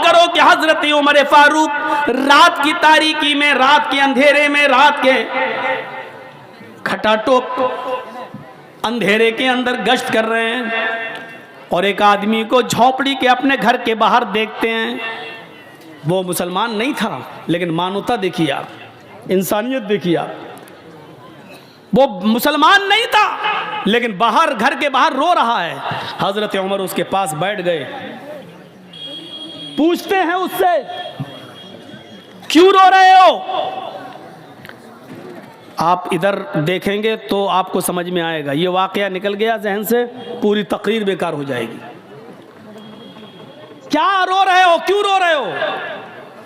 करो कि हजरत उमर फारूक रात की तारीकी में, रात के अंधेरे में, रात के खटाटोप अंधेरे के अंदर गश्त कर रहे हैं और एक आदमी को झोपड़ी के अपने घर के बाहर देखते हैं। वो मुसलमान नहीं था, लेकिन मानवता देखिए आप, इंसानियत देखिए आप। वो मुसलमान नहीं था, लेकिन बाहर, घर के बाहर रो रहा है। हजरत उमर उसके पास बैठ गए, पूछते हैं उससे, क्यों रो रहे हो? आप इधर देखेंगे तो आपको समझ में आएगा। ये वाकया निकल गया जहन से, पूरी तकरीर बेकार हो जाएगी। क्या रो रहे हो, क्यों रो रहे हो?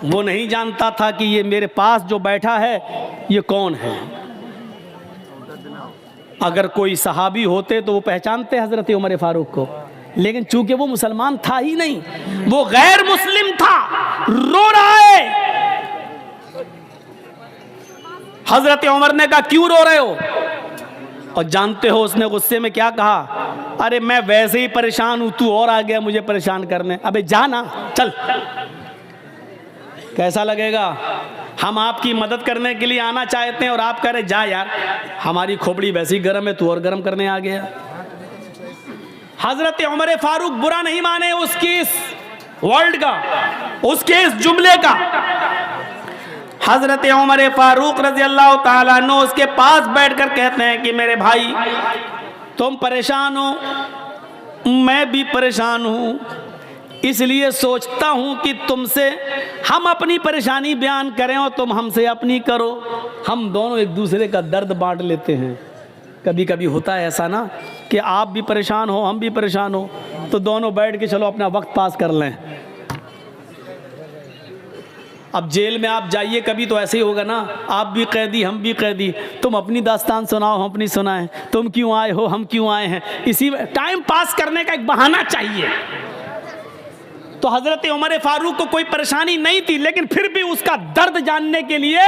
वो नहीं जानता था कि ये मेरे पास जो बैठा है ये कौन है। अगर कोई सहाबी होते तो वो पहचानते हजरत उमर फारूक को, लेकिन चूंकि वो मुसलमान था ही नहीं, वो गैर मुस्लिम था, रो रहा है। हजरत उमर ने कहा, क्यों रो रहे हो? और जानते हो उसने गुस्से में क्या कहा? अरे मैं वैसे ही परेशान हूं, तू और आ गया मुझे परेशान करने। अबे जा ना, चल। कैसा लगेगा? हम आपकी मदद करने के लिए आना चाहते हैं और आप कह रहे जा यार, हमारी खोपड़ी वैसी गर्म है, तू और गर्म करने आ गया। हजरत उमर फारूक बुरा नहीं माने उसकी इस वर्ल्ड का, उसके इस जुमले का। हजरत उमर फारूक रजी अल्लाह ताला अन्हु उसके पास बैठकर कहते हैं कि मेरे भाई, तुम परेशान हो, मैं भी परेशान हूं, इसलिए सोचता हूं कि तुमसे हम अपनी परेशानी बयान करें और तुम हमसे अपनी करो। हम दोनों एक दूसरे का दर्द बांट लेते हैं। कभी कभी होता है ऐसा ना कि आप भी परेशान हो, हम भी परेशान हो, तो दोनों बैठ के चलो अपना वक्त पास कर लें। अब जेल में आप जाइए कभी तो ऐसे ही होगा ना, आप भी कैदी हम भी कैदी, तुम अपनी दास्तान सुनाओ हम अपनी सुनाएं, तुम क्यों आए हो हम क्यों आए हैं, इसी टाइम पास करने का एक बहाना चाहिए। तो हजरत उमर फारूक को कोई परेशानी नहीं थी, लेकिन फिर भी उसका दर्द जानने के लिए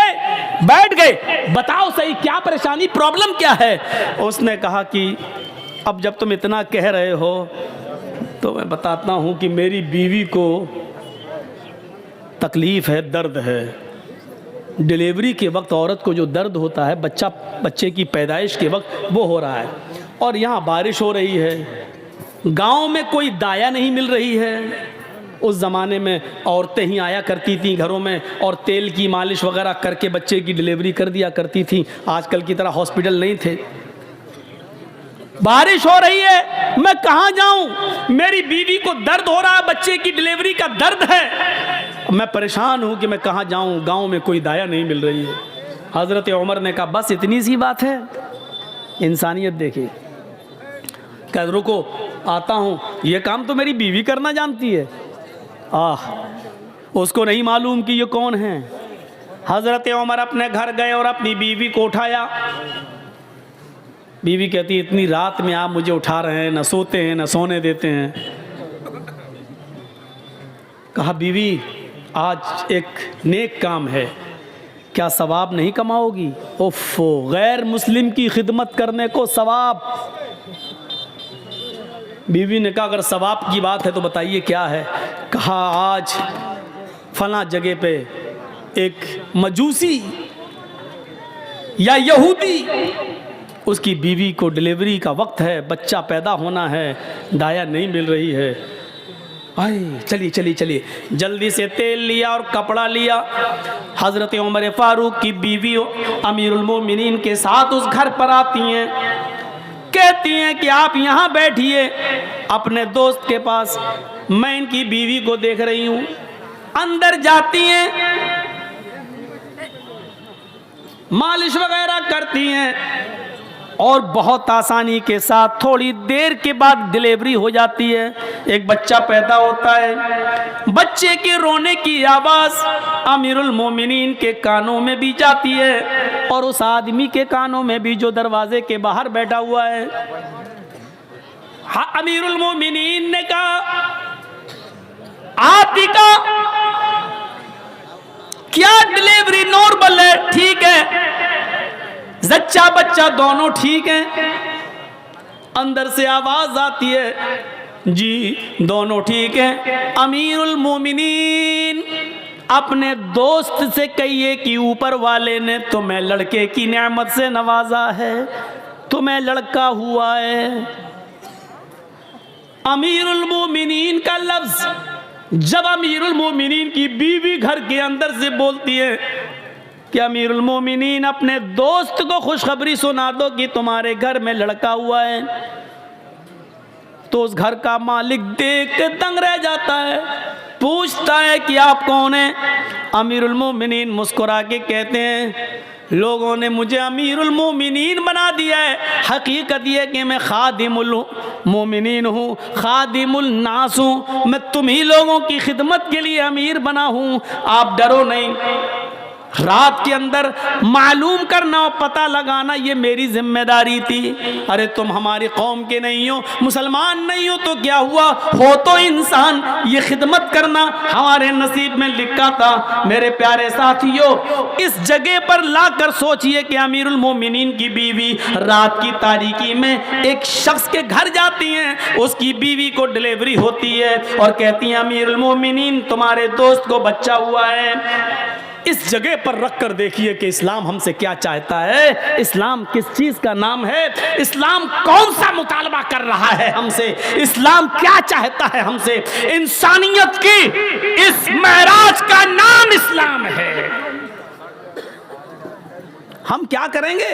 बैठ गए। बताओ सही क्या परेशानी, प्रॉब्लम क्या है? उसने कहा कि अब जब तुम इतना कह रहे हो तो मैं बताता हूं कि मेरी बीवी को तकलीफ़ है, दर्द है। डिलीवरी के वक्त औरत को जो दर्द होता है, बच्चे की पैदाइश के वक्त, वो हो रहा है। और यहाँ बारिश हो रही है, गांव में कोई दाया नहीं मिल रही है। उस ज़माने में औरतें ही आया करती थीं घरों में और तेल की मालिश वगैरह करके बच्चे की डिलीवरी कर दिया करती थीं। आजकल की तरह हॉस्पिटल नहीं थे। बारिश हो रही है, मैं कहाँ जाऊं? मेरी बीवी को दर्द हो रहा है, बच्चे की डिलीवरी का दर्द है, मैं परेशान हूं कि मैं कहाँ जाऊं, गांव में कोई दाया नहीं मिल रही है। हजरत उमर ने कहा बस इतनी सी बात है। इंसानियत देखिए। कह रुको आता हूं, ये काम तो मेरी बीवी करना जानती है। उसको नहीं मालूम कि ये कौन है। हजरत उमर अपने घर गए और अपनी बीवी को उठाया। बीवी कहती इतनी रात में आप मुझे उठा रहे हैं, न सोते हैं न सोने देते हैं। कहा बीवी आज एक नेक काम है, क्या सवाब नहीं कमाओगी? उफ़ो, गैर मुस्लिम की खिदमत करने को सवाब। बीवी ने कहा अगर सवाब की बात है तो बताइए क्या है। कहा आज फला जगह पे एक मजूसी या यहूदी, उसकी बीवी को डिलीवरी का वक्त है, बच्चा पैदा होना है, दाया नहीं मिल रही है। आई चलिए चलिए चलिए, जल्दी से तेल लिया और कपड़ा लिया। हज़रत उमर फारूक की बीवी अमीरुल मोमिनीन के साथ उस घर पर आती हैं, कहती हैं कि आप यहाँ बैठिए अपने दोस्त के पास, मैं इनकी बीवी को देख रही हूँ। अंदर जाती हैं, मालिश वगैरह करती हैं और बहुत आसानी के साथ थोड़ी देर के बाद डिलीवरी हो जाती है। एक बच्चा पैदा होता है। बच्चे के रोने की आवाज़ अमीरुल मोमिनीन के कानों में भी जाती है और उस आदमी के कानों में भी जो दरवाजे के बाहर बैठा हुआ है। अमीरुल मोमिनीन ने कहा आतिका, क्या डिलीवरी नॉर्मल है? ठीक है, जच्चा बच्चा दोनों ठीक हैं। अंदर से आवाज आती है जी दोनों ठीक हैं। अमीरुल मोमिनीन अपने दोस्त से कहिए कि ऊपर वाले ने तुम्हें लड़के की नेमत से नवाजा है, तुम्हें लड़का हुआ है। अमीरुल मोमिनीन का लफ्ज जब अमीरुल मोमिनीन की बीवी घर के अंदर से बोलती है कि अमीरुल मोमिनीन अपने दोस्त को खुशखबरी सुना दो कि तुम्हारे घर में लड़का हुआ है, तो उस घर का मालिक देख के दंग रह जाता है, पूछता है कि आप कौन हैं। अमीरुल मोमिनीन मुस्कुरा के कहते हैं लोगों ने मुझे अमीरुल मोमिनीन बना दिया है, हकीकत यह कि मैं खादिमुल मोमिनीन हूँ, खादिमुल नास हूँ, मैं तुम्ही लोगों की खिदमत के लिए अमीर बना हूँ। आप डरो नहीं, रात के अंदर मालूम करना और पता लगाना ये मेरी जिम्मेदारी थी। अरे तुम हमारी कौम के नहीं हो, मुसलमान नहीं हो तो क्या हुआ, हो तो इंसान, ये खिदमत करना हमारे नसीब में लिखा था। मेरे प्यारे साथियों, इस जगह पर लाकर सोचिए कि अमीरुल मोमिनीन की बीवी रात की तारीकी में एक शख्स के घर जाती हैं, उसकी बीवी को डिलीवरी होती है और कहती हैं अमीरुल मोमिनीन तुम्हारे दोस्त को बच्चा हुआ है। इस जगह पर रख कर देखिए कि इस्लाम हमसे क्या चाहता है, इस्लाम किस चीज का नाम है, इस्लाम कौन सा मुतालबा कर रहा है हमसे, इस्लाम क्या चाहता है हमसे। इंसानियत की इस महराज का नाम इस्लाम है। हम क्या करेंगे,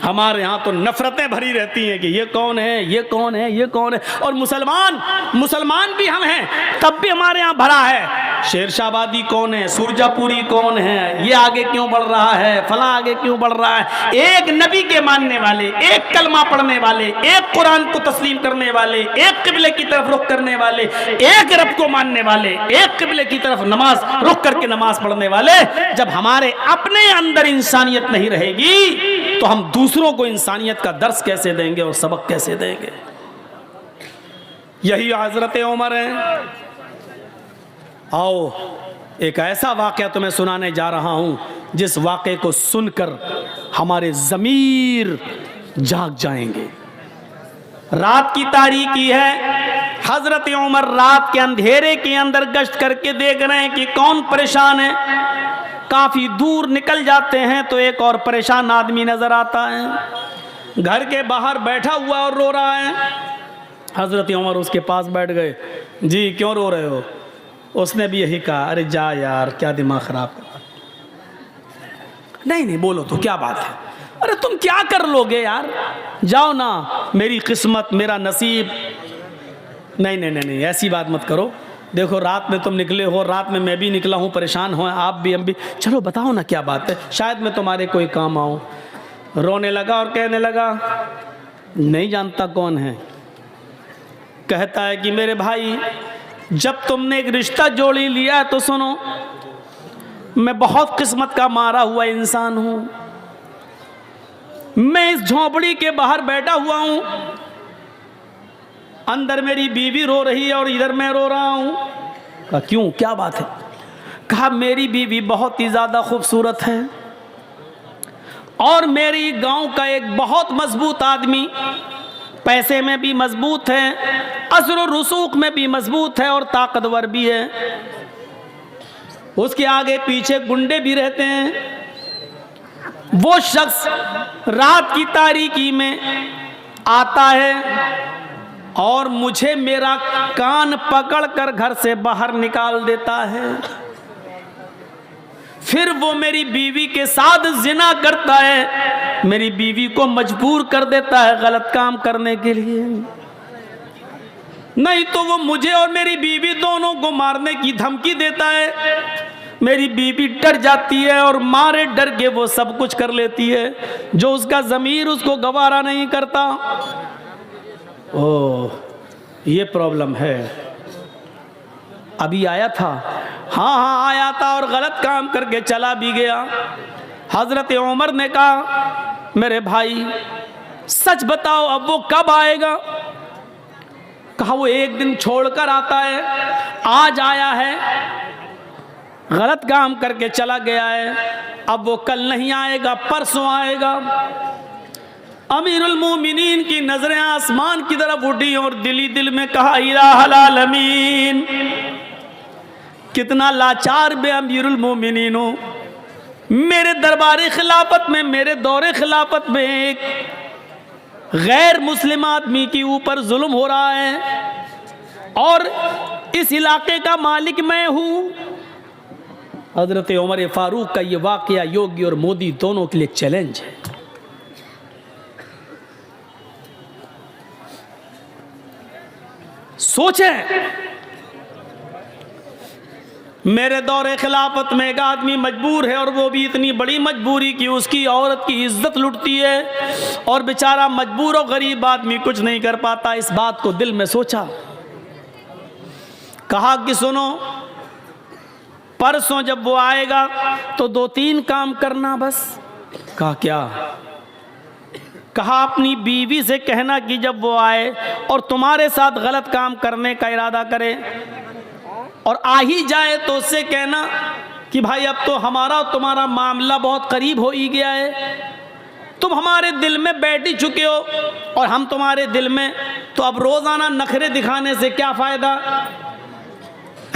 हमारे यहाँ तो नफरतें भरी रहती हैं कि ये कौन है, ये कौन है, ये कौन है। और मुसलमान भी हम हैं, तब भी हमारे यहाँ भरा है शेरशाहबादी कौन है, सुरजापुरी कौन है, ये आगे क्यों बढ़ रहा है, फला आगे क्यों बढ़ रहा है। एक नबी के मानने वाले, एक कलमा पढ़ने वाले, एक कुरान को तस्लीम करने वाले, एक किबले की तरफ रुख करने वाले, एक रब को मानने वाले, एक किबले की तरफ नमाज रुख करके नमाज पढ़ने वाले, जब हमारे अपने अंदर इंसानियत नहीं रहेगी तो हम दूसरों को इंसानियत का दर्स कैसे देंगे और सबक कैसे देंगे। यही हजरत उमर है। आओ एक ऐसा वाक़या तुम्हें सुनाने जा रहा हूं जिस वाक़े को सुनकर हमारे ज़मीर जाग जाएंगे। रात की तारीकी है, हजरत उमर रात के अंधेरे के अंदर गश्त करके देख रहे हैं कि कौन परेशान है। काफ़ी दूर निकल जाते हैं तो एक और परेशान आदमी नज़र आता है, घर के बाहर बैठा हुआ और रो रहा है। हजरत उमर उसके पास बैठ गए। जी क्यों रो रहे हो? उसने भी यही कहा, अरे जा यार क्या दिमाग खराब कर। नहीं बोलो तो क्या बात है, अरे तुम क्या कर लोगे यार, जाओ ना, मेरी किस्मत मेरा नसीब। नहीं ऐसी बात मत करो, देखो रात में तुम निकले हो, रात में मैं भी निकला हूँ, परेशान हो आप भी हम भी, चलो बताओ ना क्या बात है, शायद मैं तुम्हारे कोई काम आऊँ। रोने लगा और कहने लगा नहीं जानता कौन है। कहता है कि मेरे भाई जब तुमने एक रिश्ता जोड़ी लिया तो सुनो, मैं बहुत किस्मत का मारा हुआ इंसान हूँ। मैं इस झोंपड़ी के बाहर बैठा हुआ हूँ, अंदर मेरी बीवी रो रही है और इधर मैं रो रहा हूँ। कहा क्यों क्या बात है? कहा मेरी बीवी बहुत ही ज़्यादा खूबसूरत है और मेरी गांव का एक बहुत मजबूत आदमी, पैसे में भी मजबूत है, असर और रसूख में भी मजबूत है और ताकतवर भी है। उसके आगे पीछे गुंडे भी रहते हैं। वो शख्स रात की तारीकी में आता है और मुझे मेरा कान पकड़कर घर से बाहर निकाल देता है। फिर वो मेरी बीवी के साथ जिना करता है, मेरी बीवी को मजबूर कर देता है गलत काम करने के लिए। नहीं तो वो मुझे और मेरी बीवी दोनों को मारने की धमकी देता है। मेरी बीवी डर जाती है और मारे डर के वो सब कुछ कर लेती है जो उसका ज़मीर उसको गवारा नहीं करता। ओह ये प्रॉब्लम है। अभी आया था, हाँ आया था और गलत काम करके चला भी गया। हजरत उमर ने कहा मेरे भाई सच बताओ अब वो कब आएगा? कहा वो एक दिन छोड़कर आता है, आज आया है, गलत काम करके चला गया है, अब वो कल नहीं आएगा, परसों आएगा। अमीरुल मोमिनीन की नजरें आसमान की तरफ उठी और दिली दिल में कहा इलाहल आलमीन, कितना लाचार बे अमीरुल मोमिनीन हो। मेरे दरबार खिलाफत में, मेरे दौरे खिलाफत में एक गैर मुस्लिम आदमी के ऊपर जुल्म हो रहा है और इस इलाके का मालिक मैं हूं। हजरत उमर फारूक का ये वाकया योगी और मोदी दोनों के लिए चैलेंज है। सोचें, मेरे दौरे खिलाफत में एक आदमी मजबूर है और वो भी इतनी बड़ी मजबूरी कि उसकी औरत की इज्जत लुटती है और बेचारा मजबूर और गरीब आदमी कुछ नहीं कर पाता। इस बात को दिल में सोचा, कहा कि सुनो, परसों जब वो आएगा तो 2-3 काम करना बस। कहा क्या? कहा अपनी बीवी से कहना कि जब वो आए और तुम्हारे साथ गलत काम करने का इरादा करे और आ ही जाए तो उससे कहना कि भाई अब तो हमारा और तुम्हारा मामला बहुत करीब हो ही गया है, तुम हमारे दिल में बैठ ही चुके हो और हम तुम्हारे दिल में, तो अब रोज़ाना नखरे दिखाने से क्या फ़ायदा।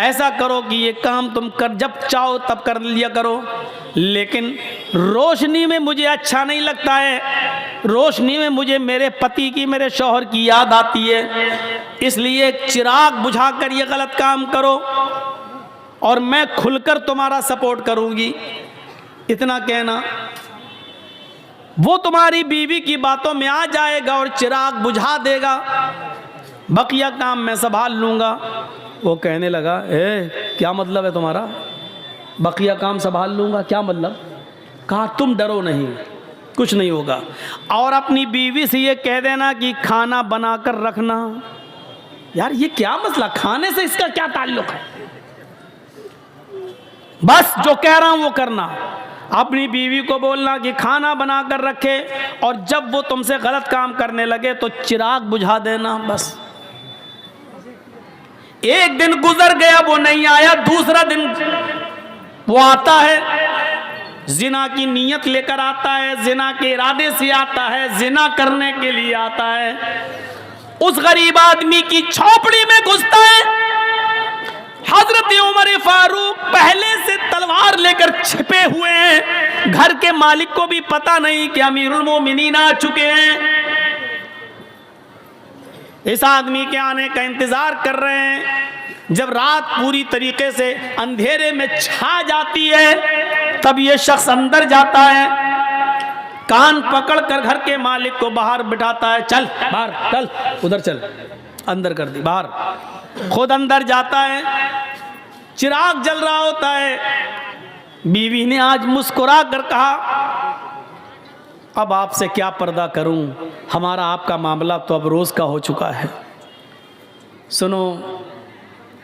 ऐसा करो कि ये काम तुम कर जब चाहो तब कर लिया करो, लेकिन रोशनी में मुझे अच्छा नहीं लगता है, रोशनी में मुझे मेरे पति की, मेरे शौहर की याद आती है, इसलिए चिराग बुझाकर ये गलत काम करो और मैं खुलकर तुम्हारा सपोर्ट करूंगी। इतना कहना, वो तुम्हारी बीवी की बातों में आ जाएगा और चिराग बुझा देगा, बकिया काम मैं संभाल लूंगा। वो कहने लगा, क्या मतलब है तुम्हारा, बकिया काम संभाल लूंगा, क्या मतलब? कहा तुम डरो नहीं, कुछ नहीं होगा, और अपनी बीवी से ये कह देना कि खाना बनाकर रखना। यार ये क्या मसला, खाने से इसका क्या ताल्लुक है? बस जो कह रहा हूं वो करना। अपनी बीवी को बोलना कि खाना बनाकर रखे और जब वो तुमसे गलत काम करने लगे तो चिराग बुझा देना, बस। एक दिन गुजर गया, वो नहीं आया, दूसरा दिन वो आता है, जिना की नीयत लेकर आता है, जिना के इरादे से आता है, जिना करने के लिए आता है। उस गरीब आदमी की झोपड़ी में घुसता है। हजरत उमर फारूक पहले से तलवार लेकर छिपे हुए हैं, घर के मालिक को भी पता नहीं कि अमीरुल मोमिनीन आ चुके हैं। इस आदमी के आने का इंतजार कर रहे हैं। जब रात पूरी तरीके से अंधेरे में छा जाती है तब ये शख्स अंदर जाता है, कान पकड़कर घर के मालिक को बाहर बिठाता है, चल बाहर, चल उधर चल, अंदर कर दी बाहर। खुद अंदर जाता है, चिराग जल रहा होता है। बीवी ने आज मुस्कुरा कर कहा, अब आपसे क्या पर्दा करूं, हमारा आपका मामला तो अब रोज़ का हो चुका है। सुनो,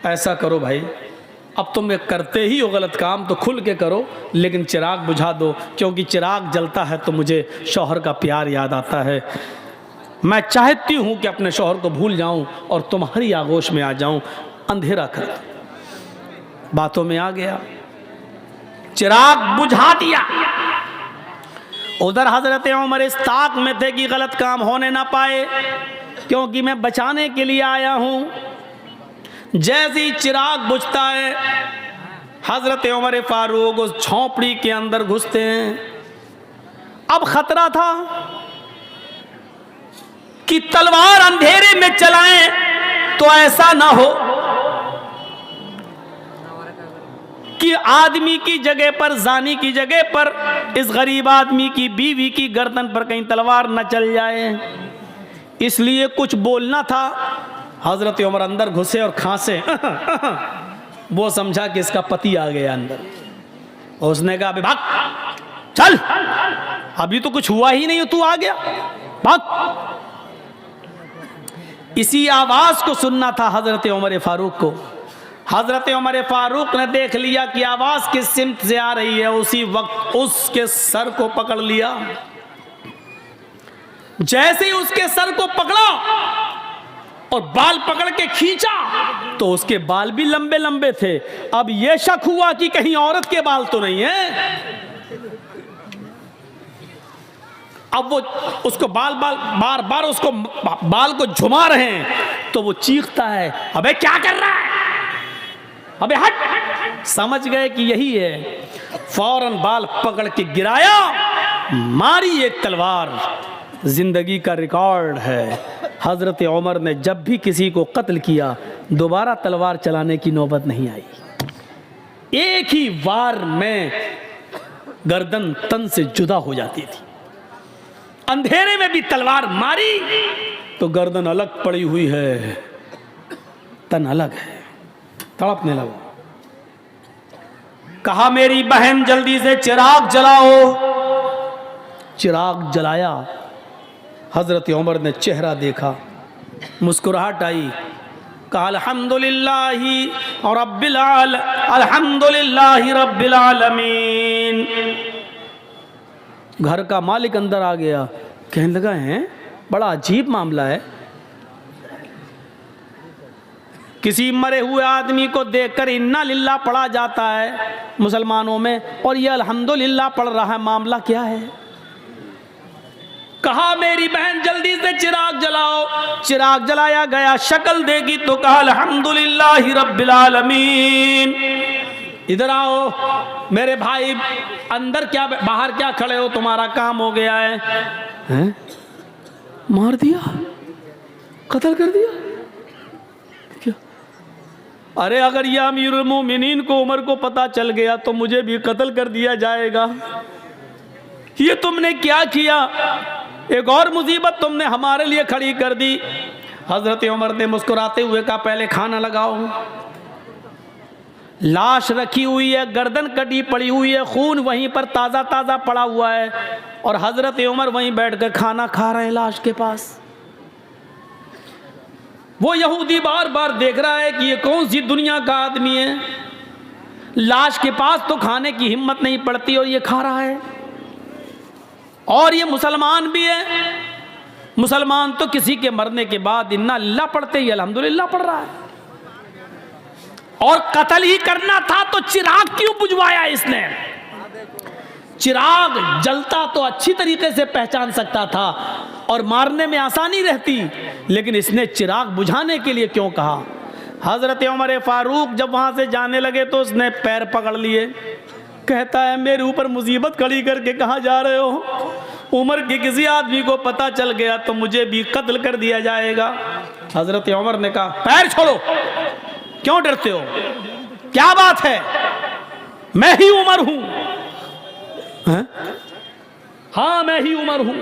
ऐसा करो भाई, अब तुम करते ही हो गलत काम तो खुल के करो, लेकिन चिराग बुझा दो, क्योंकि चिराग जलता है तो मुझे शौहर का प्यार याद आता है। मैं चाहती हूं कि अपने शौहर को भूल जाऊं और तुम्हारी आगोश में आ जाऊं। अंधेरा कर दो। बातों में आ गया, चिराग बुझा दिया। उधर हजरत उमर इस ताक में थे कि गलत काम होने ना पाए, क्योंकि मैं बचाने के लिए आया हूं। जैसे ही चिराग बुझता है, हजरत उमर फारूक उस झोंपड़ी के अंदर घुसते हैं। अब खतरा था कि तलवार अंधेरे में चलाएं तो ऐसा ना हो कि आदमी की जगह पर, जानी की जगह पर इस गरीब आदमी की बीवी की गर्दन पर कहीं तलवार न चल जाए, इसलिए कुछ बोलना था। हजरत उमर अंदर घुसे और खांसे वो समझा कि इसका पति आ गया अंदर। और उसने कहा, अभी भाग, चल, अभी तो कुछ हुआ ही नहीं, तू आ गया, भाग। इसी आवाज को सुनना था हजरत उमर फारूक को। हजरत उमर फारूक ने देख लिया कि आवाज किस सिमत से आ रही है, उसी वक्त उसके सर को पकड़ लिया। जैसे ही उसके सर को पकड़ा और बाल पकड़ के खींचा तो उसके बाल भी लंबे लंबे थे। अब यह शक हुआ कि कहीं औरत के बाल तो नहीं है। अब वो उसको बार बार उसको बाल को झुमा रहे हैं, तो वो चीखता है, अबे क्या कर रहा है, अबे हट। समझ गए कि यही है, फौरन बाल पकड़ के गिराया, मारी एक तलवार। जिंदगी का रिकॉर्ड है, हजरत उमर ने जब भी किसी को कत्ल किया दोबारा तलवार चलाने की नौबत नहीं आई। एक ही वार में गर्दन तन से जुदा हो जाती थी। अंधेरे में भी तलवार मारी तो गर्दन अलग पड़ी हुई है, तन अलग है, तड़पने लगा। कहा मेरी बहन जल्दी से चिराग जलाओ। चिराग जलाया, हजरत उमर ने चेहरा देखा, मुस्कुराहट आई, कहा अल्हम्दुलिल्लाहि रब्बिल आलमीन। घर का मालिक अंदर आ गया, कहने लगा है बड़ा अजीब मामला है, किसी मरे हुए आदमी को देखकर इन्ना लिल्लाह पढ़ा जाता है मुसलमानों में, और ये अल्हम्दुलिल्लाह पढ़ रहा है, मामला क्या है। कहा मेरी बहन जल्दी से चिराग जलाओ। चिराग जलाया गया, शक्ल देखी तो कहा अल्हम्दुलिल्लाहि रब्बिल आलमीन। इधर आओ मेरे भाई, अंदर क्या बाहर क्या खड़े हो, तुम्हारा काम हो गया है। हैं? मार दिया, कत्ल कर दिया क्या? अरे अगर यह अमीरुल मोमिनीन को उमर को पता चल गया तो मुझे भी कत्ल कर दिया जाएगा। ये तुमने क्या किया, एक और मुसीबत तुमने हमारे लिए खड़ी कर दी। हजरत उमर ने मुस्कुराते हुए कहा पहले खाना लगाओ। लाश रखी हुई है, गर्दन कटी पड़ी हुई है, खून वहीं पर ताज़ा ताज़ा पड़ा हुआ है, और हजरत उमर वहीं बैठकर खाना खा रहे हैं लाश के पास। वो यहूदी बार बार देख रहा है कि ये कौन सी दुनिया का आदमी है, लाश के पास तो खाने की हिम्मत नहीं पड़ती और ये खा रहा है। और ये मुसलमान भी है, मुसलमान तो किसी के मरने के बाद इन्ना लिल्लाह पढ़ते ही अल्हम्दुलिल्लाह पढ़ रहा है। और कत्ल ही करना था तो चिराग क्यों बुझवाया इसने? चिराग जलता तो अच्छी तरीके से पहचान सकता था और मारने में आसानी रहती, लेकिन इसने चिराग बुझाने के लिए क्यों कहा? हजरत उमर फारूक जब वहां से जाने लगे तो उसने पैर पकड़ लिए, कहता है मेरे ऊपर मुसीबत खड़ी करके कहाँ जा रहे हो? उमर के किसी आदमी को पता चल गया तो मुझे भी कत्ल कर दिया जाएगा। हजरत उमर ने कहा पैर छोड़ो, क्यों डरते हो, क्या बात है, मैं ही उमर हूं। हाँ मैं ही उमर हूं,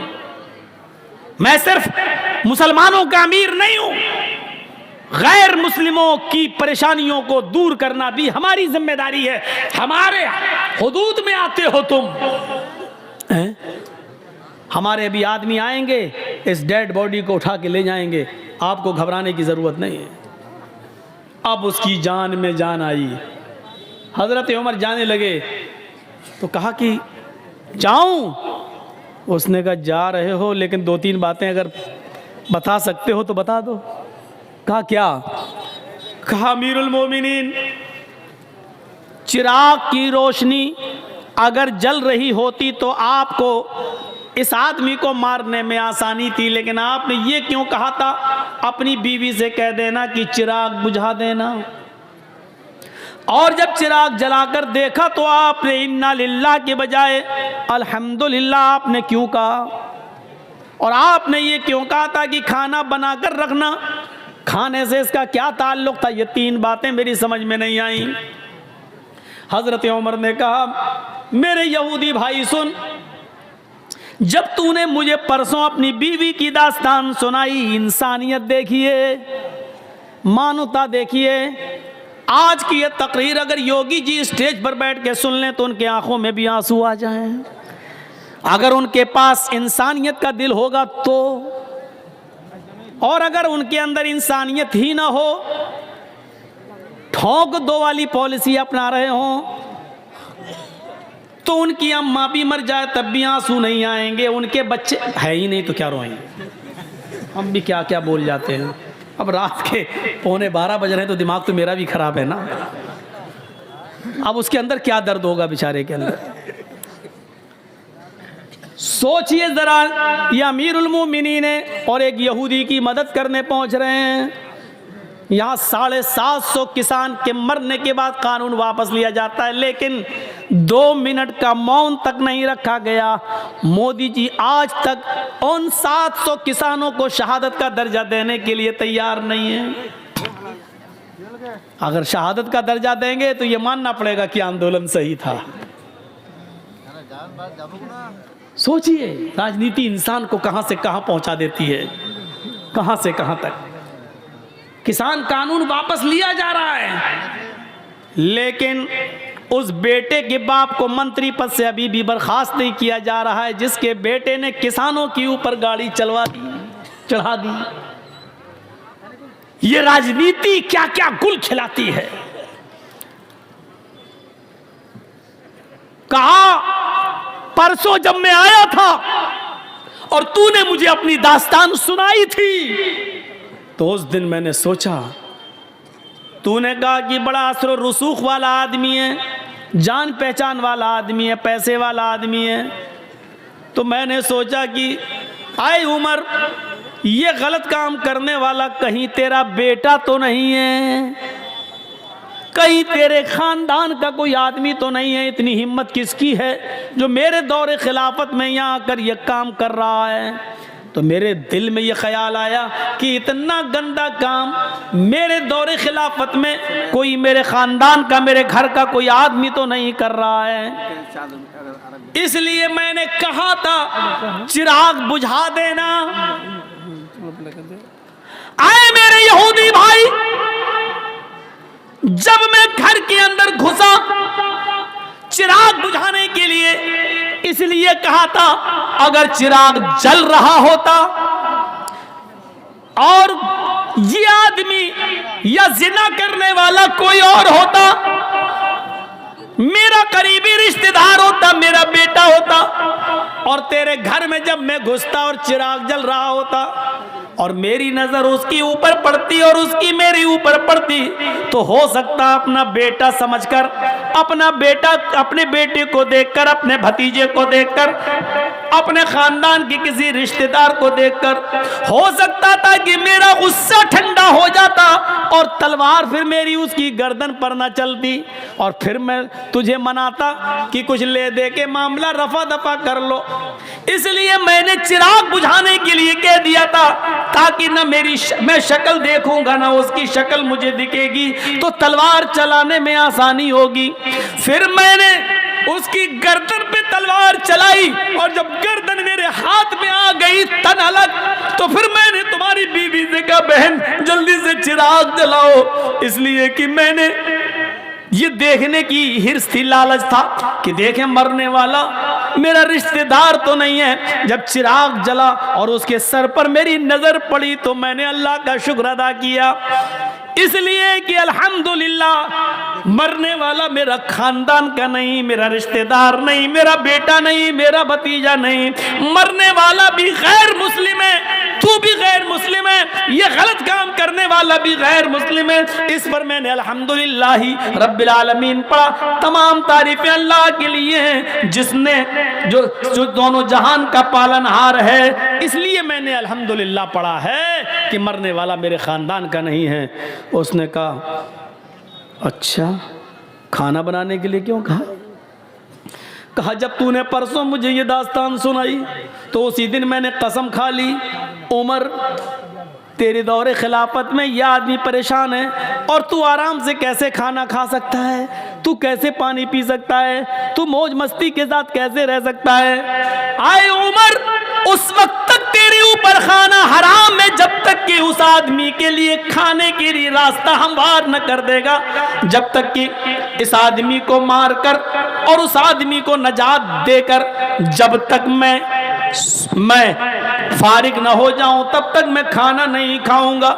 मैं सिर्फ मुसलमानों का अमीर नहीं हूं, गैर मुस्लिमों की परेशानियों को दूर करना भी हमारी जिम्मेदारी है। हमारे हुदूद में आते हो तुम। हमारे अभी आदमी आएंगे, इस डेड बॉडी को उठा के ले जाएंगे, आपको घबराने की जरूरत नहीं है। अब उसकी जान में जान आई। हजरत उमर जाने लगे तो कहा कि जाऊं? उसने कहा जा रहे हो, लेकिन दो तीन बातें अगर बता सकते हो तो बता दो। कहा क्या? कहा अमीरुल मोमिनीन, चिराग की रोशनी अगर जल रही होती तो आपको इस आदमी को मारने में आसानी थी, लेकिन आपने ये क्यों कहा था? अपनी बीवी से कह देना कि चिराग बुझा देना। और जब चिराग जलाकर देखा तो आपने इन्ना लिल्लाह के बजाय अल्हम्दुलिल्लाह आपने क्यों कहा? और आपने ये क्यों कहा था कि खाना बनाकर रखना? खाने से इसका क्या ताल्लुक था? ये तीन बातें मेरी समझ में नहीं आई। हजरत उमर ने कहा मेरे यहूदी भाई सुन, जब तूने मुझे परसों अपनी बीवी की दास्तान सुनाई, इंसानियत देखिए, मानवता देखिए, आज की ये तकरीर अगर योगी जी स्टेज पर बैठ के सुन लें तो उनके आंखों में भी आंसू आ जाएं। अगर उनके पास इंसानियत का दिल होगा तो, और अगर उनके अंदर इंसानियत ही ना हो, ठोक दो वाली पॉलिसी अपना रहे हों, तो उनकी अम्मा भी मर जाए तब भी आंसू नहीं आएंगे, उनके बच्चे है ही नहीं तो क्या रोएंगे। हम भी क्या क्या बोल जाते हैं। अब रात के 11:15 बज रहे हैं तो दिमाग तो मेरा भी खराब है ना। अब उसके अंदर क्या दर्द होगा बेचारे के अंदर। सोचिए जरा, ये अमीरुल मोमिनीन है और एक यहूदी की मदद करने पहुंच रहे हैं। यहाँ 750 किसान के मरने के बाद कानून वापस लिया जाता है, लेकिन 2 मिनट का मौन तक नहीं रखा गया। मोदी जी आज तक उन 700 किसानों को शहादत का दर्जा देने के लिए तैयार नहीं है। अगर शहादत का दर्जा देंगे तो ये मानना पड़ेगा कि आंदोलन सही था। सोचिए राजनीति इंसान को कहां से कहां पहुंचा देती है, कहां से कहां तक। किसान कानून वापस लिया जा रहा है, लेकिन उस बेटे के बाप को मंत्री पद से अभी भी बर्खास्त नहीं किया जा रहा है, जिसके बेटे ने किसानों के ऊपर गाड़ी चढ़ा दी। ये राजनीति क्या क्या गुल खिलाती है। कहा परसों जब मैं आया था और तूने मुझे अपनी दास्तान सुनाई थी, तो उस दिन मैंने सोचा, तूने कहा कि बड़ा असर रसूख वाला आदमी है, जान पहचान वाला आदमी है, पैसे वाला आदमी है। तो मैंने सोचा कि आए उमर, ये गलत काम करने वाला कहीं तेरा बेटा तो नहीं है, कहीं तेरे खानदान का कोई आदमी तो नहीं है। इतनी हिम्मत किसकी है जो मेरे दौरे खिलाफत में यहाँ आकर यह काम कर रहा है। तो मेरे दिल में ये ख्याल आया कि इतना गंदा काम मेरे दौरे खिलाफत में कोई मेरे खानदान का, मेरे घर का कोई आदमी तो नहीं कर रहा है। इसलिए मैंने कहा था चिराग बुझा देना। आए मेरे यहूदी भाई, जब मैं घर के अंदर घुसा चिराग बुझाने के लिए, इसलिए कहा था अगर चिराग जल रहा होता और ये आदमी या जिना करने वाला कोई और होता, मेरा करीबी रिश्तेदार होता, मेरा बेटा होता, और तेरे घर में जब मैं घुसता और चिराग जल रहा होता और मेरी नजर उसके ऊपर पड़ती और उसकी मेरी ऊपर पड़ती, तो हो सकता अपना बेटा समझकर, अपना बेटा अपने बेटे को देखकर, अपने भतीजे को देखकर, अपने खानदान के किसी रिश्तेदार को देखकर हो सकता था कि मेरा गुस्सा ठंडा हो जाता और तलवार फिर मेरी उसकी गर्दन पर न चलती और फिर मैं तुझे मनाता कि कुछ ले दे के मामला रफा दफा कर लो। इसलिए मैंने चिराग बुझाने के लिए कह दिया था, ताकि न मैं शक्ल देखूंगा ना उसकी शक्ल मुझे दिखेगी, तो तलवार चलाने में आसानी होगी। फिर मैंने उसकी गर्दन पे तलवार चलाई और जब गर्दन मेरे हाथ में आ गई तन अलग, तो फिर मैंने तुम्हारी बीवी से कहा बहन जल्दी से चिराग जलाओ, इसलिए कि मैंने ये देखने की हिर्स थी, लालच था कि देखें मरने वाला मेरा रिश्तेदार तो नहीं है। जब चिराग जला और उसके सर पर मेरी नजर पड़ी तो मैंने अल्लाह का शुक्र अदा किया, इसलिए कि अल्हम्दुलिल्लाह मरने वाला मेरा खानदान का नहीं, मेरा रिश्तेदार नहीं, मेरा बेटा नहीं, मेरा भतीजा नहीं, मरने वाला भी गैर मुस्लिम है, तू भी गैर मुस्लिम है, ये गलत काम करने वाला भी गैर मुस्लिम है। इस पर मैंने अल्हम्दुलिल्लाही रब्बिल आलमीन पढ़ा। तमाम तारीफें अल्लाह के लिए हैं जिसने जो दोनों जहान का पालनहार है, इसलिए मैंने अल्हम्दुलिल्लाह पढ़ा है कि मरने वाला मेरे खानदान का नहीं है। उसने कहा अच्छा खाना बनाने के लिए क्यों कहा? कहा जब तूने परसों मुझे ये दास्तान सुनाई तो उसी दिन मैंने कसम खा ली, उमर तेरे दौरे खिलाफत में यह आदमी परेशान है और तू आराम से कैसे खाना खा सकता है, तू कैसे पानी पी सकता है, तू मौज मस्ती के साथ कैसे रह सकता है। आए उमर, उस वक्त तक तेरे ऊपर खाना हराम है जब तक कि उस आदमी के लिए खाने के लिए रास्ता हमवार न कर देगा, जब तक कि इस आदमी को मारकर और उस आदमी को नजात देकर जब तक मैं मैं फारिग न हो जाऊं तब तक मैं खाना नहीं खाऊंगा।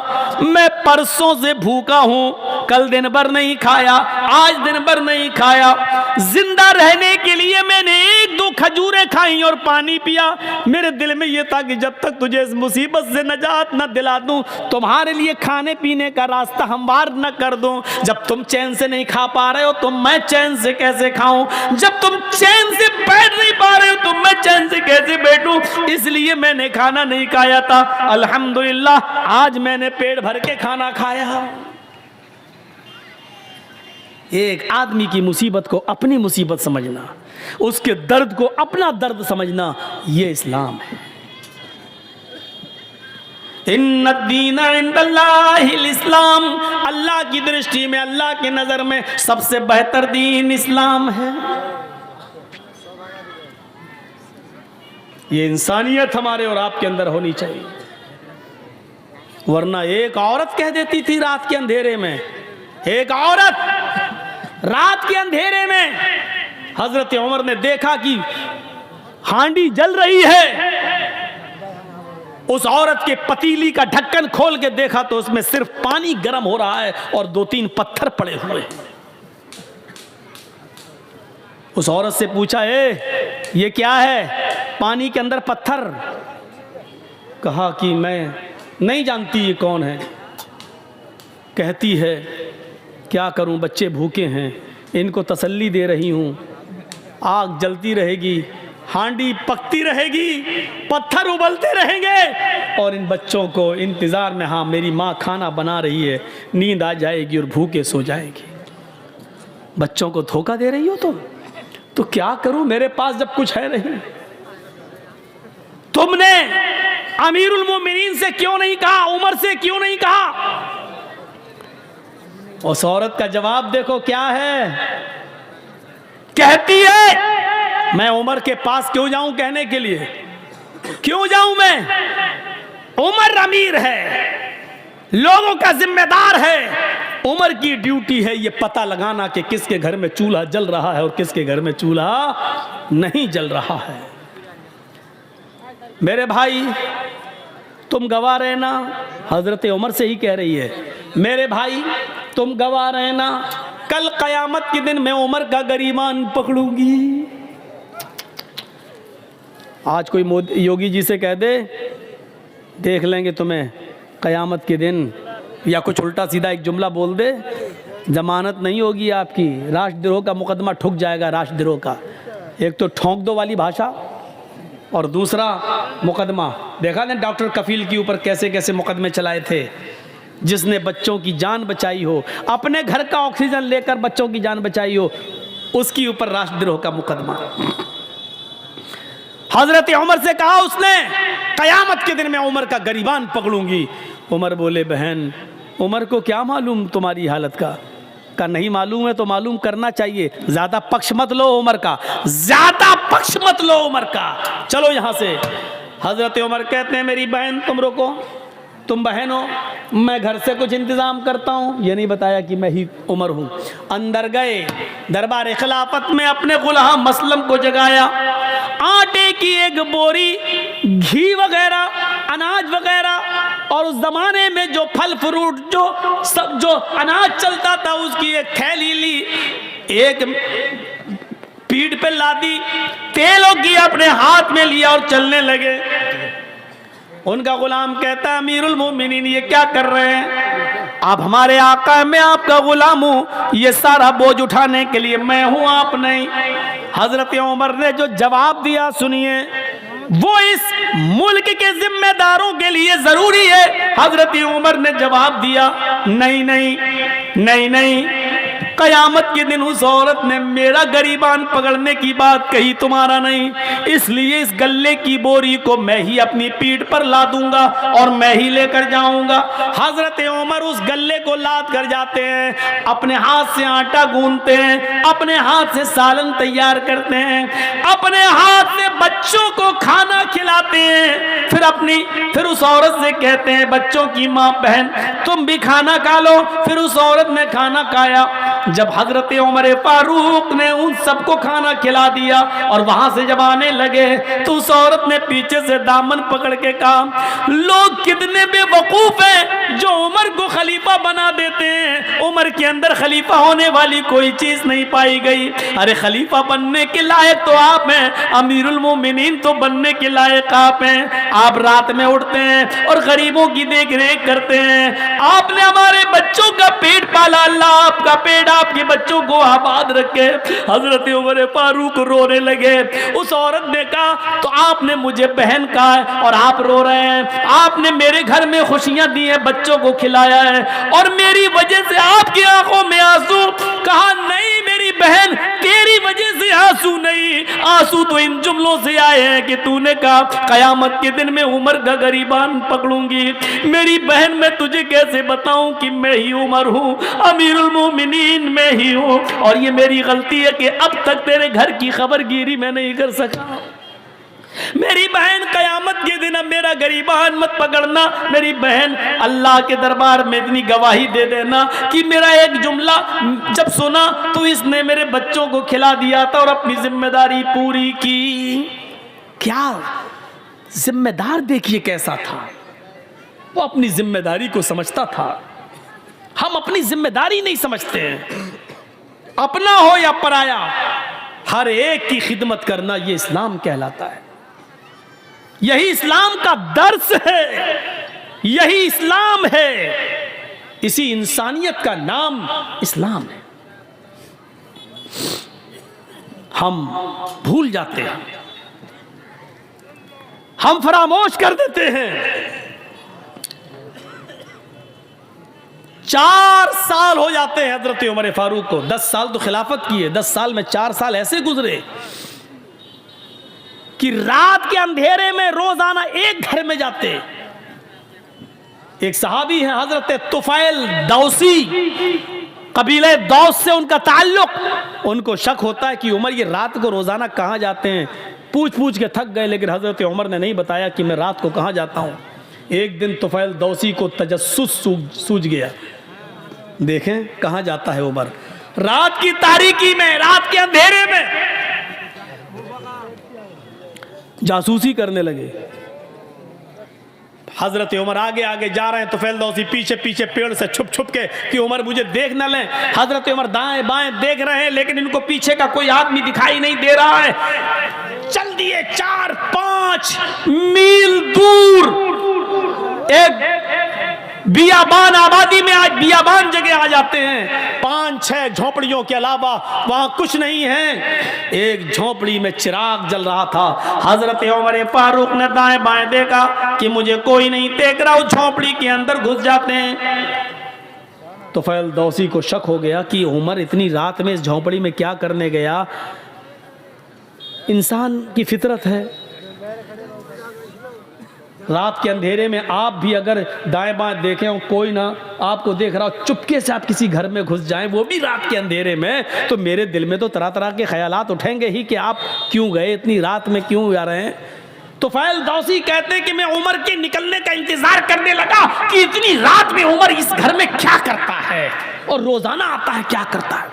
मैं परसों से भूखा हूं, कल दिन भर नहीं खाया, आज दिन भर नहीं खाया। जिंदा रहने के लिए मैंने 1-2 खजूरें खाई और पानी पिया। मेरे दिल में यह था कि जब तक तुझे इस मुसीबत से नजात न दिला दूं, तुम्हारे लिए खाने पीने का रास्ता हमवार न कर दूं। जब तुम चैन से नहीं खा पा रहे हो तो मैं चैन से कैसे खाऊं? जब तुम चैन से बैठ नहीं पा रहे हो तो मैं चैन से कैसे बैठूं? इसलिए मैंने खाना नहीं खाया था। अल्हम्दुलिल्लाह आज मैंने पेट भर के खाना खाया। एक आदमी की मुसीबत को अपनी मुसीबत समझना, उसके दर्द को अपना दर्द समझना, ये इस्लाम है। इन्नद्दीना इंदल्लाहिल इस्लाम, अल्लाह की दृष्टि में, अल्लाह की नजर में सबसे बेहतर दीन इस्लाम है। ये इंसानियत हमारे और आपके अंदर होनी चाहिए। वरना एक औरत कह देती थी रात के अंधेरे में, एक औरत रात के अंधेरे में, हजरत उमर ने देखा कि हांडी जल रही है। उस औरत के पतीली का ढक्कन खोल के देखा तो उसमें सिर्फ पानी गर्म हो रहा है और 2-3 पत्थर पड़े हुए हैं। उस औरत से पूछा, ये क्या है? पानी के अंदर पत्थर। कहा कि मैं नहीं जानती ये कौन है। कहती है क्या करूं, बच्चे भूखे हैं, इनको तसल्ली दे रही हूं। आग जलती रहेगी, हांडी पकती रहेगी, पत्थर उबलते रहेंगे और इन बच्चों को इंतजार में, हाँ मेरी माँ खाना बना रही है, नींद आ जाएगी और भूखे सो जाएगी। बच्चों को धोखा दे रही हो तो क्या करूं, मेरे पास जब कुछ है नहीं। तुमने अमीरुल मोमिनीन से क्यों नहीं कहा, उमर से क्यों नहीं कहा? उस औरत का जवाब देखो क्या है। कहती है मैं उमर के पास क्यों जाऊं कहने के लिए, क्यों जाऊं मैं? उमर अमीर है, लोगों का जिम्मेदार है। उमर की ड्यूटी है ये पता लगाना कि किसके घर में चूल्हा जल रहा है और किसके घर में चूल्हा नहीं जल रहा है। मेरे भाई तुम गवाह रहना, हजरत उमर से ही कह रही है, मेरे भाई तुम गवाह रहना, कल कयामत के दिन मैं उमर का गरीबान पकड़ूंगी। आज कोई योगी जी से कह दे देख लेंगे तुम्हें कयामत के दिन, या कुछ उल्टा सीधा एक जुमला बोल दे, जमानत नहीं होगी आपकी, राष्ट्रद्रोह का मुकदमा ठुक जाएगा। राष्ट्रद्रोह का एक तो ठोंक दो वाली भाषा और दूसरा मुकदमा। देखा ना डॉक्टर कफील के ऊपर कैसे कैसे मुकदमे चलाए थे, जिसने बच्चों की जान बचाई हो, अपने घर का ऑक्सीजन लेकर बच्चों की जान बचाई हो, उसके ऊपर राष्ट्रद्रोह का मुकदमा। हजरत उमर से कहा उसने, कयामत के दिन मैं उमर का गरीबान पकड़ूंगी। उमर बोले बहन उमर को क्या मालूम तुम्हारी हालत का नहीं मालूम है तो मालूम करना चाहिए। ज्यादा पक्ष मत लो उमर का, ज्यादा पक्ष मत लो उमर का, चलो यहां से। हजरत उमर कहते हैं मेरी बहन तुम रुको, तुम बहन हो, मैं घर से कुछ इंतजाम करता हूँ। ये नहीं बताया कि मैं ही उमर हूँ। अंदर गए, दरबार खिलाफत में अपने गुलाम मसलम को जगाया, आटे की एक बोरी, घी वगैरह, अनाज वगैरह, और उस जमाने में जो फल फ्रूट जो अनाज चलता था उसकी एक थैली ली, एक पीठ पे लादी, तेलों की अपने हाथ में लिया और चलने लगे। उनका गुलाम कहता है अमीरुल मोमिनीन ये क्या कर रहे हैं आप? हमारे आका है, मैं आपका गुलाम हूँ, ये सारा बोझ उठाने के लिए मैं हूँ, आप नहीं। हजरत उमर ने जो जवाब दिया सुनिए, वो इस मुल्क के जिम्मेदारों के लिए जरूरी है। हजरत उमर ने जवाब दिया नहीं नहीं नहीं नहीं, कयामत के दिन उस औरत ने मेरा गरीबान पकड़ने की बात कही, तुम्हारा नहीं। इसलिए इस गल्ले की बोरी को मैं ही अपनी पीठ पर ला दूंगा और मैं ही लेकर जाऊंगा। हजरत उमर उस गल्ले को लाद कर जाते हैं, अपने हाथ से आटा गूंथते हैं, अपने हाथ से सालन तैयार करते हैं, अपने हाथ से बच्चों को खाना खिलाते हैं, फिर उस औरत से कहते हैं बच्चों की माँ बहन तुम भी खाना खा लो। फिर उस औरत ने खाना खाया। जब हजरत उमर फारूक ने उन सबको खाना खिला दिया और वहां से जब आने लगे तो उस औरत ने पीछे से दामन पकड़ के कहा, लोग कितने बेवकूफ हैं जो उमर को खलीफा बना देते हैं। उमर के अंदर खलीफा होने वाली कोई चीज नहीं पाई गई। अरे खलीफा बनने के लायक तो आप हैं, अमीरुल मोमिनीन तो बनने के लायक आप हैं। आप रात में उठते हैं और गरीबों की देख रेख करते हैं। आपने हमारे बच्चों का पेट पाला, अल्लाह आपका पेट आपके बच्चों को आबाद रखे। हजरत उमर फारूक रोने लगे। उस औरत ने कहा तो आपने मुझे बहन कहा है और आप रो रहे हैं। आपने मेरे घर में खुशियां दी हैं, बच्चों को खिलाया है और मेरी वजह से आपकी आंखों में आंसू। कहा नहीं मेरी बहन, तेरी वजह से आंसू नहीं, आंसू तो इन जुमलों से आए हैं कि तूने कहा कयामत के दिन में उमर का गरीबान पकड़ूंगी। मेरी बहन मैं तुझे कैसे बताऊं कि मैं ही उमर हूं, अमीरुल मोमिनीन मैं ही हूं, और ये मेरी गलती है कि अब तक तेरे घर की खबरगिरी मैं नहीं कर सका। मेरी बहन कयामत के दिन अब मेरा गरीबान मत पकड़ना। मेरी बहन अल्लाह के दरबार में इतनी गवाही दे देना कि मेरा एक जुमला जब सुना तो इसने मेरे बच्चों को खिला दिया था और अपनी जिम्मेदारी पूरी की। क्या जिम्मेदार देखिए कैसा था, वो अपनी जिम्मेदारी को समझता था। हम अपनी जिम्मेदारी नहीं समझते हैं, अपना हो या पराया हर एक की खिदमत करना ये इस्लाम कहलाता है। यही इस्लाम का दर्स है, यही इस्लाम है, इसी इंसानियत का नाम इस्लाम है। हम भूल जाते हैं, हम फरामोश कर देते हैं। 4 साल हो जाते हैं हजरत उमर फारूक को। 10 साल तो खिलाफत की है, 10 साल में 4 साल ऐसे गुजरे कि रात के अंधेरे में रोजाना एक घर में जाते। एक सहाबी हैं हजरत तुफैल दौसी, कबीले दौस से उनका ताल्लुक। उनको शक होता है कि उमर ये रात को रोजाना कहां जाते हैं। पूछ पूछ के थक गए, लेकिन हजरत उमर ने नहीं बताया कि मैं रात को कहां जाता हूं। एक दिन तुफैल दौसी को तजस्सुस सूझ गया, देखें कहां जाता है उमर। रात की तारीकी में, रात के अंधेरे में जासूसी करने लगे। हजरत उमर आगे आगे जा रहे हैं, तुफैल दौसी पीछे पीछे पेड़ से छुप छुप के कि उमर मुझे देख न लें। हजरत उमर दाएं बाएं देख रहे हैं, लेकिन इनको पीछे का कोई आदमी दिखाई नहीं दे रहा है। चल दिए 4-5 मील दूर एक बियाबान आबादी में, आज बियाबान जगह आ जाते हैं। 5-6 झोपड़ियों के अलावा वहां कुछ नहीं है। एक झोपड़ी में चिराग जल रहा था। हजरत उमर फारूक ने दाएं बाएं देखा कि मुझे कोई नहीं देख रहा, उस झोपड़ी के अंदर घुस जाते हैं। तो तुफैल दौसी को शक हो गया कि उमर इतनी रात में इस झोपड़ी में क्या करने गया। इंसान की फितरत है, रात के अंधेरे में आप भी अगर दाएं बाएं देखें और कोई ना आपको देख रहा हो, चुपके से आप किसी घर में घुस जाएं, वो भी रात के अंधेरे में, तो मेरे दिल में तो तरह तरह के ख्यालात उठेंगे ही कि आप क्यों गए, इतनी रात में क्यों जा रहे हैं। तो तुफैल दौसी कहते हैं कि मैं उमर के निकलने का इंतजार करने लगा कि इतनी रात में उमर इस घर में क्या करता है और रोजाना आता है क्या करता है।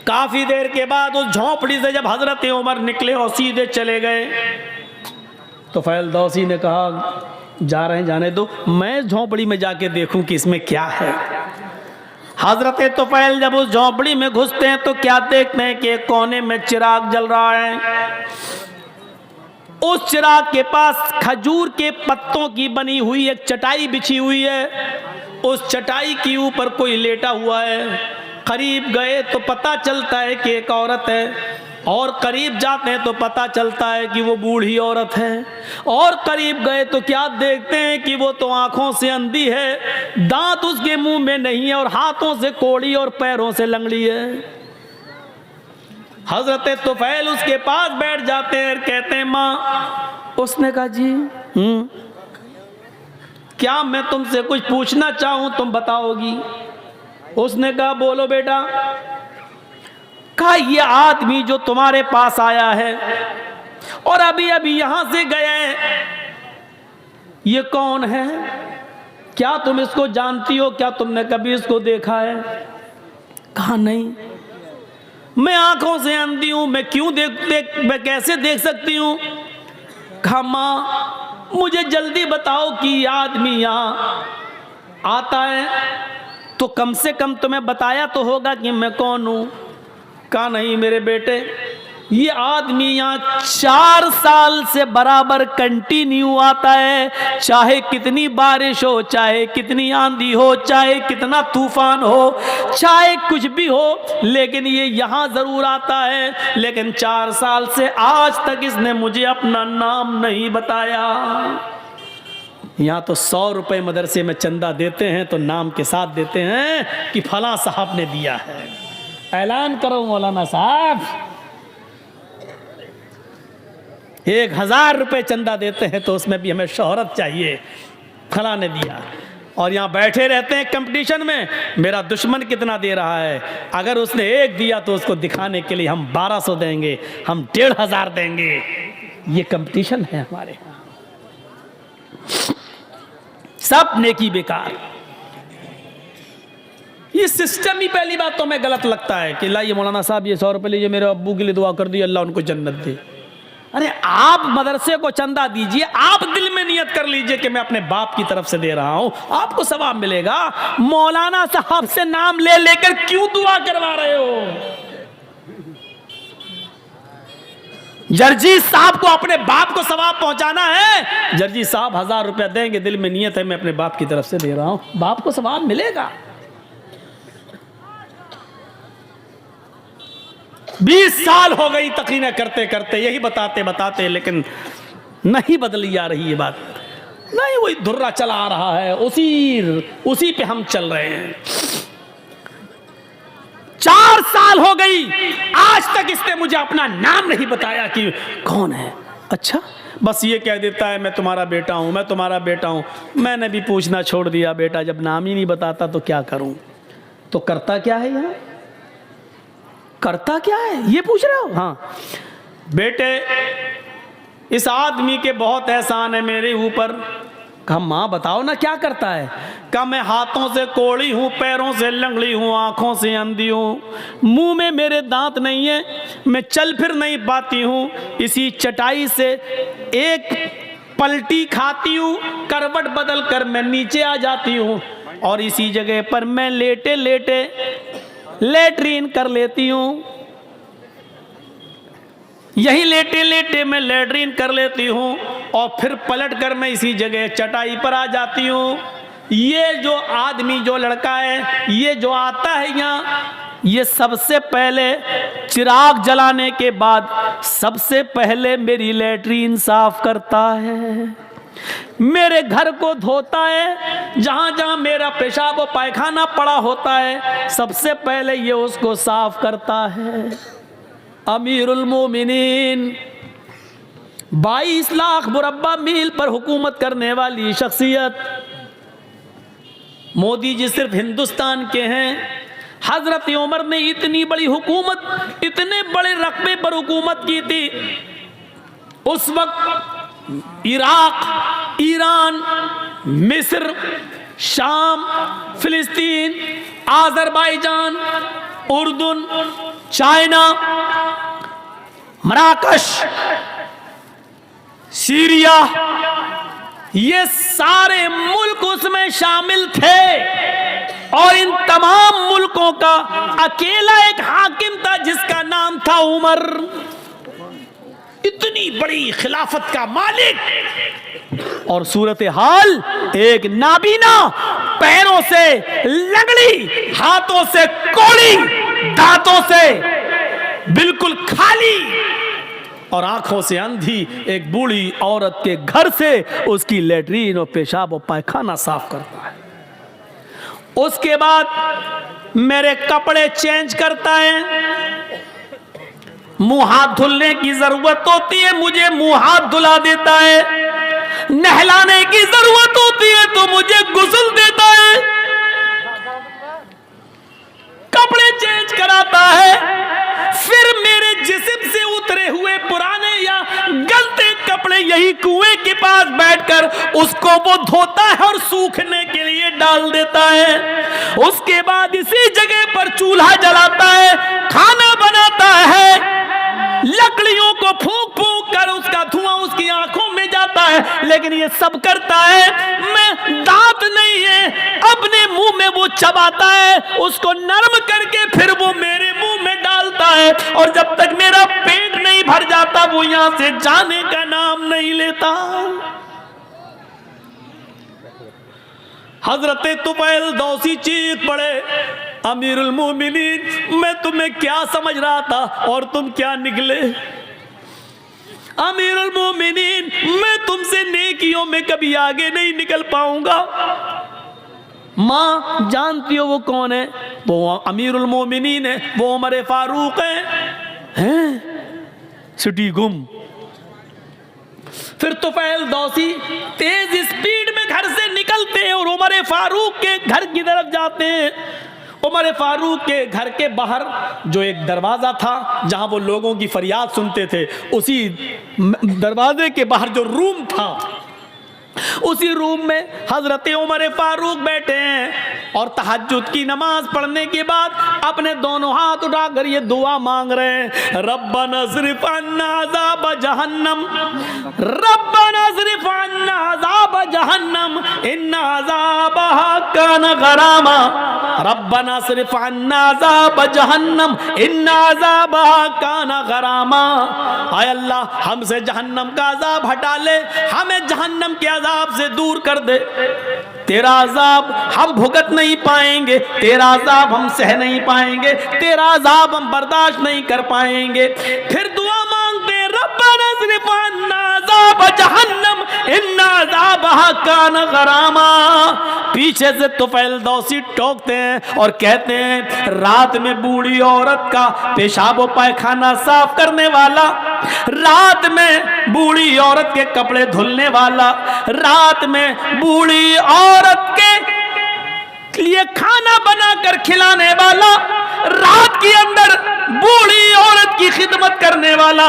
काफी देर के बाद उस झोंपड़ी से जब हजरत उमर निकले और सीधे चले गए, तो तुफैल दौसी ने कहा जा रहे हैं जाने दो, मैं झोंपड़ी में जाके देखूं कि इसमें क्या है। हजरत तुफैल जब उस झोंपड़ी में घुसते हैं तो क्या देखते हैं कि एक कोने में चिराग जल रहा है। उस चिराग के पास खजूर के पत्तों की बनी हुई एक चटाई बिछी हुई है। उस चटाई के ऊपर कोई लेटा हुआ है। करीब गए तो पता चलता है कि एक औरत है, और करीब जाते हैं तो पता चलता है कि वो बूढ़ी औरत है, और करीब गए तो क्या देखते हैं कि वो तो आंखों से अंधी है, दांत उसके मुंह में नहीं है और हाथों से कोड़ी और पैरों से लंगड़ी है। हजरत तुफैल उसके पास बैठ जाते हैं, कहते हैं माँ। उसने कहा जी क्या मैं तुमसे कुछ पूछना चाहूं तुम बताओगी। उसने कहा बोलो बेटा। कहा ये आदमी जो तुम्हारे पास आया है और अभी अभी यहां से गया है, ये कौन है? क्या तुम इसको जानती हो? क्या तुमने कभी इसको देखा है? कहा नहीं, मैं आंखों से अंधी हूं, मैं क्यों मैं कैसे देख सकती हूं? कहा मां मुझे जल्दी बताओ कि ये आदमी यहां आता है तो कम से कम तुम्हें बताया तो होगा कि मैं कौन हूं। कहा नहीं मेरे बेटे, ये आदमी यहाँ 4 साल से बराबर कंटिन्यू आता है, चाहे कितनी बारिश हो, चाहे कितनी आंधी हो, चाहे कितना तूफान हो, चाहे कुछ भी हो, लेकिन ये यहाँ जरूर आता है। लेकिन 4 साल से आज तक इसने मुझे अपना नाम नहीं बताया। यहाँ तो 100 रुपए मदरसे में चंदा देते हैं तो नाम के साथ देते हैं कि फला साहब ने दिया है। ऐलान करो मौलाना साहब, 1000 रुपए चंदा देते हैं तो उसमें भी हमें शोहरत चाहिए, फला ने दिया। और यहाँ बैठे रहते हैं कंपटीशन में, मेरा दुश्मन कितना दे रहा है, अगर उसने 1 दिया तो उसको दिखाने के लिए हम 1200 देंगे, हम 1500 देंगे। ये कंपटीशन है हमारे यहाँ। सब नेकी बेकार। ये सिस्टम ही पहली बात तो हमें गलत लगता है कि लाइए मौलाना साहब ये 100 रुपये लीजिए, मेरे अब्बू के लिए दुआ कर दी, अल्लाह उनको जन्नत दे। अरे आप मदरसे को चंदा दीजिए, आप दिल में नियत कर लीजिए कि मैं अपने बाप की तरफ से दे रहा हूं, आपको सवाब मिलेगा। मौलाना साहब से नाम ले लेकर क्यों दुआ करवा रहे हो? जर्जी साहब को अपने बाप को सवाब पहुंचाना है, जर्जी साहब 1000 रुपया देंगे, दिल में नियत है मैं अपने बाप की तरफ से दे रहा हूं, बाप को सवाब मिलेगा। 20 साल हो गई तकरीरें करते करते, यही बताते बताते, लेकिन नहीं बदली जा रही ये बात, नहीं वही धुर्रा चला आ रहा है, उसी पे हम चल रहे हैं। 4 साल हो गई, आज तक इसने मुझे अपना नाम नहीं बताया कि कौन है। अच्छा, बस ये कह देता है मैं तुम्हारा बेटा हूं, मैं तुम्हारा बेटा हूं। मैंने भी पूछना छोड़ दिया, बेटा जब नाम ही नहीं बताता तो क्या करूं। तो करता क्या है यहाँ, करता क्या है ये पूछ रहे हो? हाँ बेटे, इस आदमी के बहुत एहसान है मेरे ऊपर। कहा माँ बताओ ना क्या करता है? कहा मैं हाथों से कोड़ी हूँ, पैरों से लंगड़ी हूँ, आंखों से अंधी हूँ, मुंह में मेरे दांत नहीं है, मैं चल फिर नहीं पाती हूँ, इसी चटाई से एक पलटी खाती हूँ, करवट बदल कर मैं नीचे आ जाती हूँ और इसी जगह पर मैं लेटे लेटे लेटरीन कर लेती हूँ, यही लेटे लेटे मैं लेटरीन कर लेती हूँ और फिर पलट कर मैं इसी जगह चटाई पर आ जाती हूँ। ये जो आदमी, जो लड़का है, ये जो आता है यहाँ, ये सबसे पहले चिराग जलाने के बाद सबसे पहले मेरी लेटरीन साफ करता है, मेरे घर को धोता है, जहां जहां मेरा पेशाब और पायखाना पड़ा होता है सबसे पहले ये उसको साफ करता है। अमीरुल मोमिनीन 22 लाख मुरब्बा मील पर हुकूमत करने वाली शख्सियत, मोदी जी सिर्फ हिंदुस्तान के हैं। हजरत उमर ने इतनी बड़ी हुकूमत, इतने बड़े रकबे पर हुकूमत की थी। उस वक्त इराक, ईरान, मिस्र, शाम, फिलिस्तीन, आज़रबाईजान, उर्दून, चाइना, मराकश, सीरिया, ये सारे मुल्क उसमें शामिल थे और इन तमाम मुल्कों का अकेला एक हाकिम था जिसका नाम था उमर। इतनी बड़ी खिलाफत का मालिक और सूरत हाल एक नाबीना, पैरों से लंगड़ी, हाथों से कोड़ी, दांतों से बिल्कुल खाली और आंखों से अंधी एक बूढ़ी औरत के घर से उसकी लेटरीन और पेशाब और पायखाना साफ करता है। उसके बाद मेरे कपड़े चेंज करता है, मुंह हाथ धुलने की जरूरत होती है मुझे मुंह हाथ धुला देता है, नहलाने की जरूरत होती है तो मुझे गुस्ल देता है, कपड़े चेंज कराता है, टूटे हुए पुराने या गलते कपड़े यही कुएं के पास बैठकर उसको वो धोता है और सूखने के लिए डाल देता है। उसके बाद इसी जगह पर चूल्हा जलाता है, खाना बनाता है, लकड़ियों को फूंक फूंक कर उसका धुआं उसकी आंखों में जाता है, लेकिन ये सब करता है। मैं दांत नहीं है, अपने मुंह में वो चबाता है, उसको नरम करके फिर वो मेरे मुंह में डालता है, और जब तक मेरा पेट नहीं भर जाता वो यहां से जाने का नाम नहीं लेता। हजरत तुफैल दौसी चीख पड़े, अमीरुल मोमिनीन, मैं तुम्हें क्या समझ रहा था और तुम क्या निकले। अमीरुल मोमिनीन, मैं तुमसे नेकियों में कभी आगे नहीं निकल पाऊंगा। मां जानती हो वो कौन है? वो अमीरुल मोमिनीन है, वो उमर फारूक हैं? सिटी गुम। फिर तुफैल दौसी तेज स्पीड में घर से निकलते हैं और उमर फारूक के घर की तरफ जाते हैं। उमर फारूक के घर के बाहर जो एक दरवाजा था जहां वो लोगों की फरियाद सुनते थे, उसी दरवाजे के बाहर जो रूम था, उसी रूम में हजरत उमर फारूक बैठे हैं और तहज्जुद की नमाज पढ़ने के बाद अपने दोनों हाथ उठाकर ये दुआ मांग रहे हैं, रब्बना ज़रिफ़ अन्ना अज़ाब जहन्नम, रब्बना ज़रिफ़ अन्ना अज़ाब जहन्नम, इन्ना अज़ाबहा कान गरामा, रब्बना ज़रिफ़ अन्ना अज़ाब जहन्नम, इन्ना अज़ाबहा कान गरामा। आय अल्लाह, हमसे जहन्नम का अज़ाब हटा ले, हमें जहन्नम के अज़ाब से दूर कर दे। तेरा अज़ाब हम भुगत नहीं पाएंगे, तेरा अज़ाब हम सह नहीं पाएंगे, तेरा अज़ाब हम बर्दाश्त नहीं कर पाएंगे। फिर दुआ मांगते, रब्बना ज़रिफ़ अन्ना अज़ाब जहन्नम, इन्ना अज़ाबहा कान गरामा। पीछे से तुफैल दौसी टोकते हैं और कहते हैं, रात में बूढ़ी औरत का पेशाब व पायखाना साफ करने वाला, रात में बूढ़ी औरत के कपड़े धुलने वाला, रात में बूढ़ी औरत के लिए खाना बनाकर खिलाने वाला, रात के अंदर बूढ़ी औरत की खिदमत करने वाला।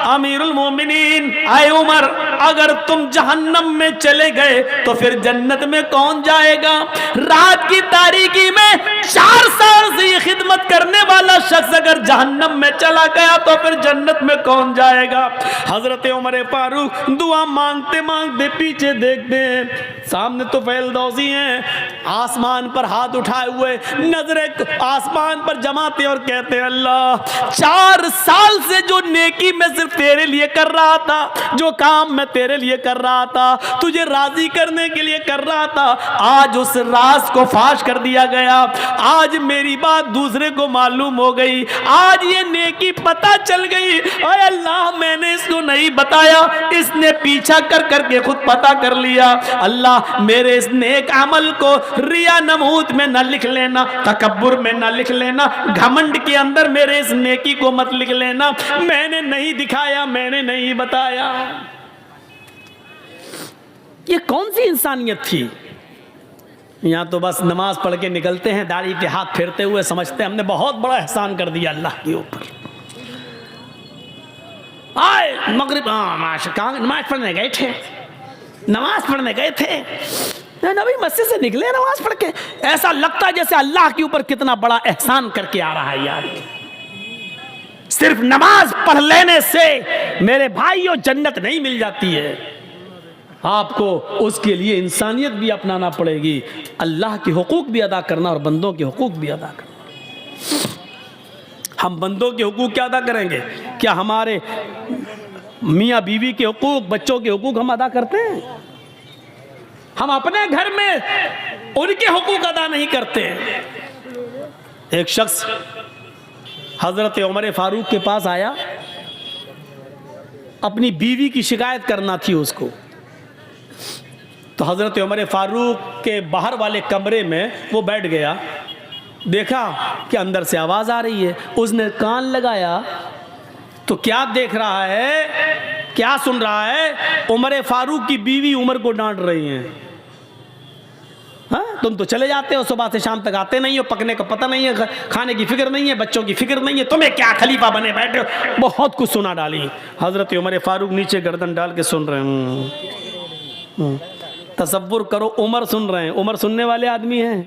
अमीरुल मोमिनीन, आए उमर, अगर तुम जहन्नम में चले गए तो फिर जन्नत में कौन जाएगा? रात की तारीकी में 4 साल से ये खिदमत करने वाला शख्स अगर जहन्नम में चला गया तो फिर जन्नत में कौन जाएगा? हजरत उमर फारूक दुआ मांगते मांगते पीछे देखते हैं, सामने तो तुफैल दौसी हैं, आसमान पर हाथ उठाए हुए नजरें आसमान पर जमाते और कहते हैं, अल्लाह, 4 साल से जो नेकी मैं सिर्फ तेरे लिए कर रहा था, जो काम मैं तेरे लिए कर रहा था, तुझे राजी करने के लिए कर रहा था, आज उस राज को फाश कर दिया गया, आज मेरी बात दूसरे को मालूम हो गई, आज ये नेकी पता चल गई। ओए अल्लाह, मैंने इसको नहीं बताया, इसने पीछा कर करके खुद पता कर लिया। अल्लाह, मेरे इस नेक अमल को रिया नमूद में न लिख लेना, तकब्बुर में न लिख लेना, घमंड के अंदर मेरे इस नेकी को मत लिख लेना। मैंने नहीं दिखाया, मैंने नहीं बताया। ये कौन सी इंसानियत थी? यहां तो बस नमाज पढ़ के निकलते हैं, दाढ़ी पे हाथ फेरते हुए समझते हैं हमने बहुत बड़ा एहसान कर दिया अल्लाह के ऊपर। आए मगरिब, नमाज पढ़ने गए थे, नमाज पढ़ने गए थे, नबी मस्जिद से निकले नमाज पढ़ के, ऐसा लगता है जैसे अल्लाह के ऊपर कितना बड़ा एहसान करके आ रहा है यार। सिर्फ नमाज पढ़ लेने से मेरे भाइयों जन्नत नहीं मिल जाती है, आपको उसके लिए इंसानियत भी अपनाना पड़ेगी, अल्लाह के हुकूक भी अदा करना और बंदों के हुकूक भी अदा करना। हम बंदों के हुकूक क्या अदा करेंगे? क्या हमारे मियाँ बीवी के हुकूक, बच्चों के हुकूक हम अदा करते हैं? हम अपने घर में उनके हुकूक अदा नहीं करते। एक शख्स हजरत उमर फारूक के पास आया, अपनी बीवी की शिकायत करना थी उसको। तो हजरत उमर फारूक के बाहर वाले कमरे में वो बैठ गया, देखा कि अंदर से आवाज आ रही है, उसने कान लगाया तो क्या देख रहा है, क्या सुन रहा है? उमर फारूक की बीवी उमर को डांट रही हैं। हाँ? तुम तो चले जाते हो, सुबह से शाम तक आते नहीं हो, पकने का पता नहीं है, खाने की फिक्र नहीं है, बच्चों की फिक्र नहीं है, तुम्हें क्या खलीफा बने बैठे हो। बहुत कुछ सुना डाली। हजरत उमर फारूक नीचे गर्दन डाल के सुन रहे हैं। तसव्वुर करो, उमर सुन रहे हैं। उमर सुनने वाले आदमी हैं।